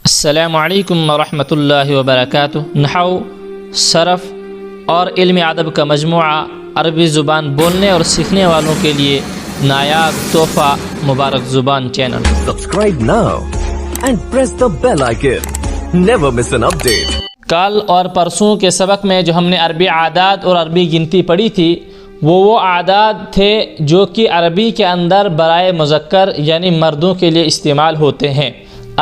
السلام علیکم ورحمۃ اللہ وبرکاتہ۔ نحو، صرف اور علم ادب کا مجموعہ عربی زبان بولنے اور سیکھنے والوں کے لیے نایاب تحفہ مبارک زبان channel. Subscribe now and press the bell icon. Never miss an update. کل اور پرسوں کے سبق میں جو ہم نے عربی عادات اور عربی گنتی پڑھی تھی وہ عادات تھے جو کہ عربی کے اندر برائے مذکر یعنی مردوں کے لیے استعمال ہوتے ہیں۔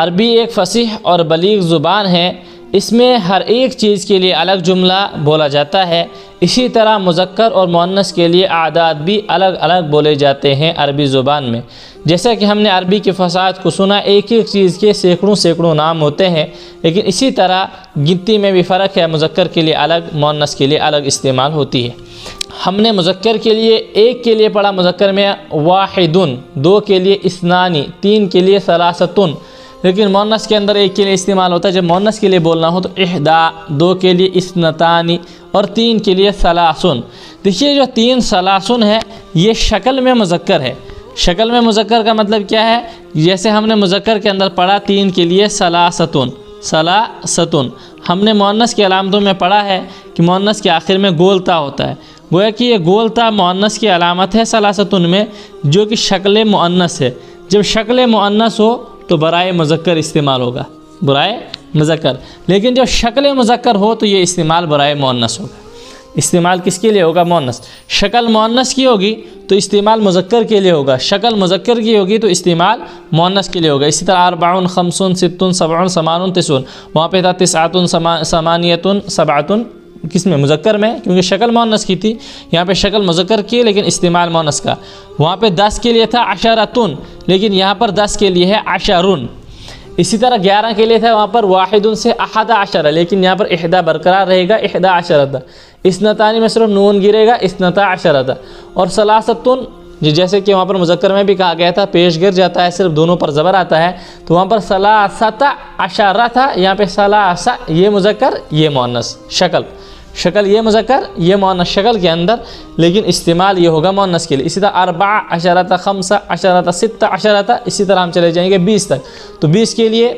عربی ایک فصیح اور بلیغ زبان ہے، اس میں ہر ایک چیز کے لیے الگ جملہ بولا جاتا ہے۔ اسی طرح مذکر اور مؤنث کے لیے عادات بھی الگ الگ بولے جاتے ہیں عربی زبان میں۔ جیسا کہ ہم نے عربی کی فصاحت کو سنا، ایک ایک چیز کے سینکڑوں نام ہوتے ہیں، لیکن اسی طرح گنتی میں بھی فرق ہے، مذکر کے لیے الگ، مؤنث کے لیے الگ استعمال ہوتی ہے۔ ہم نے مذکر کے لیے ایک کے لیے پڑھا، مذکر میں واحدن، دو کے لیے اثنانی، تین کے لیے ثلاثتن، لیکن مؤنث کے اندر ایک کے لیے استعمال ہوتا ہے۔ جب مؤنث کے لیے بولنا ہو تو احدا، دو کے لیے اثنتانی اور تین کے لیے ثلاثن۔ دیکھیے جو تین ثلاثن ہے یہ شکل میں مذکر ہے۔ شکل میں مذکر کا مطلب کیا ہے؟ جیسے ہم نے مذکر کے اندر پڑھا تین کے لیے ثلاثتن، ہم نے مؤنث کی علامتوں میں پڑھا ہے کہ مؤنث کے آخر میں گولتا ہوتا ہے، گویا کہ یہ گولتا مؤنث کی علامت ہے ثلاثتن میں، جو کہ شکل مؤنث ہے۔ جب شکل مؤنث ہو تو برائے مذکر استعمال ہوگا، برائے مذکر، لیکن جب شکل مذکر ہو تو یہ استعمال برائے مؤنث ہوگا۔ استعمال کس کے لیے ہوگا؟ مؤنث۔ شکل مؤنث کی ہوگی تو استعمال مذکر کے لیے ہوگا، شکل مذکر کی ہوگی تو استعمال مؤنث کے لیے ہوگا۔ اسی طرح اربعون، خمسون، ستون، سبعون، ثمانون، تسعون، وہاں پہ تھا تسعتن، ثمانیتن، سبعتن، کس میں؟ مذکر میں، کیونکہ شکل مؤنث کی تھی، یہاں پہ شکل مذکر کی لیکن استعمال مؤنث کا۔ وہاں پہ 10 کے لیے تھا عشرتن، لیکن یہاں پر 10 کے لیے ہے عشرن۔ اسی طرح 11 کے لیے تھا وہاں پر واحدن سے احد عشر، لیکن یہاں پر احدا برقرار رہے گا، احدا عشرت۔ اثنتانی میں صرف نون گرے گا، اثنتا عشرت۔ اور ثلاثتن جیسے کہ وہاں پر مذکر میں بھی کہا گیا تھا، پیش گر جاتا ہے، صرف دونوں پر زبر آتا ہے، تو وہاں پر ثلاثت عشرہ تھا، یہاں پہ ثلاثہ، یہ مذکر یہ مؤنث، شکل یہ مذکر یہ مؤنث شکل کے اندر، لیکن استعمال یہ ہوگا مؤنث کے لیے۔ اسی طرح اربع عشرۃ، خمس عشرۃ، ست عشرۃ، اسی طرح ہم چلے جائیں گے 20 تک۔ تو 20 کے لیے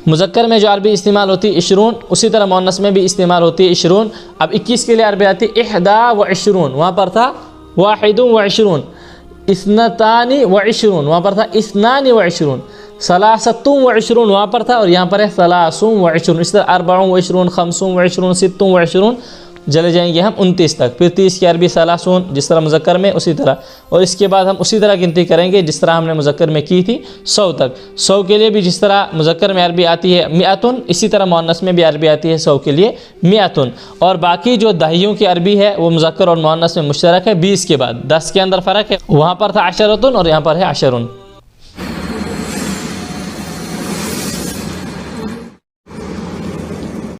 مذکر میں جو عربی استعمال ہوتی ہے 20، اسی طرح مؤنث میں بھی استعمال ہوتی ہے 20۔ اب 21 کے لیے عربی آتی ہے 21، وہاں پر تھا 21، اثنتان وعشرون، وہاں پر تھا 22، ثلاثۃ وعشرون وہاں پر تھا، اور یہاں پر ہے ثلاث وعشرون۔ اس طرح 24، 25، 26، چلے جائیں گے ہم 29 تک۔ پھر 30 کی عربی ثلاثون، جس طرح مذکر میں اسی طرح، اور اس کے بعد ہم اسی طرح گنتی کریں گے جس طرح ہم نے مذکر میں کی تھی 100 تک۔ 100 کے لیے بھی جس طرح مذکر میں عربی آتی ہے مئتن، اسی طرح مؤنث میں بھی عربی آتی ہے 100 کے لیے مئتن۔ اور باقی جو دہیوں کی عربی ہے وہ مذکر اور مؤنث میں مشترک ہے 20 کے بعد، 10 کے اندر فرق ہے، وہاں پر تھا عشرتن اور یہاں پر ہے عشرن۔